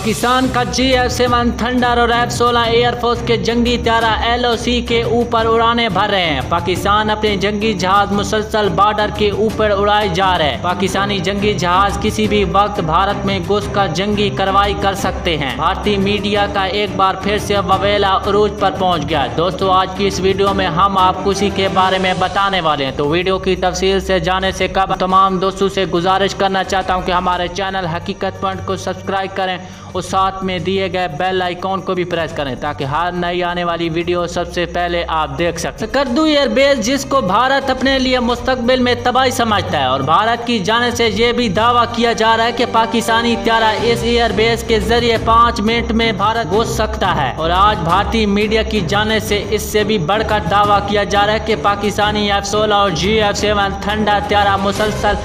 पाकिस्तान का GF-7 thunder और F-16 air force के जंगी त्यारा LOC के ऊपर उड़ाने भर रहे हैं। पाकिस्तान अपने जंगी जहाज मुसलसल बॉर्डर के ऊपर उड़ाए जा रहे हैं। पाकिस्तानी जंगी जहाज किसी भी वक्त भारत में घुसकर जंगी कार्रवाई कर सकते हैं। भारतीय मीडिया का एक बार फिर से ववेला उरूज पर पहुंच गया। दोस्तों, आज की इस वीडियो में हम आपको इसी के बारे में बताने वाले हैं। तो वीडियो की तफसील से जाने से कब तमाम दोस्तों से गुजारिश करना चाहता हूं कि हमारे चैनल हकीकत पॉइंट को सब्सक्राइब करें और साथ में दिए गए बेल आइकॉन को भी प्रेस करें ताकि हर नई आने वाली वीडियो सबसे पहले आप देख सकें। स्कर्दू एयरबेस, जिसको भारत अपने लिए मुस्तकबिल में तबाही समझता है, और भारत की जाने से ये भी दावा किया जा रहा है कि पाकिस्तानी त्यारा इस एयरबेस के जरिए 5 मिनट में भारत घुस सकता है। और आज भारतीय मीडिया की जाने से इससे भी बढ़कर दावा किया जा रहा है कि पाकिस्तानी F-16 और GF-7 थंडर त्यारा मुसलसल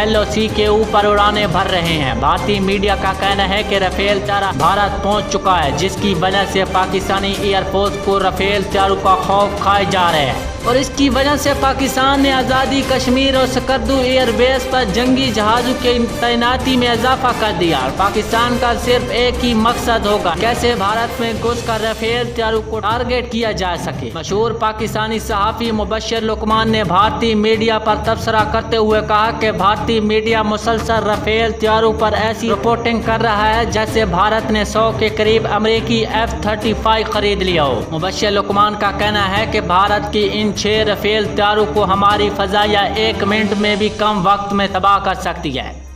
LOC के ऊपर उड़ाने भर रहे हैं। भारतीय मीडिया का कहना है कि राफेल त्यारा भारत पहुंच चुका है, जिसकी वजह से पाकिस्तानी एयरफोर्स को राफेल त्यारों का खौफ खाए जा रहे हैं। और इसकी वजह से पाकिस्तान ने आज़ादी कश्मीर और स्कर्दू एयरबेस पर जंगी जहाज़ों की तैनाती में इजाफा कर दिया। और पाकिस्तान का सिर्फ एक ही मकसद होगा, कैसे भारत में घुसकर राफेल त्यारों को टारगेट किया जा सके। मशहूर पाकिस्तानी सहाफ़ी मुबश्शिर लुकमान ने भारतीय मीडिया पर तबसरा करते हुए कहा कि भारतीय मीडिया मुसलसल राफेल त्यारों पर ऐसी रिपोर्टिंग कर रहा है जैसे भारत ने 100 के करीब अमेरिकी F-35 खरीद लिया हो। मुबश्शिर लुकमान का कहना है कि भारत की इन 6 राफेल त्यारों को हमारी फ़ज़ाइया 1 मिनट में भी कम वक्त में तबाह कर सकती है।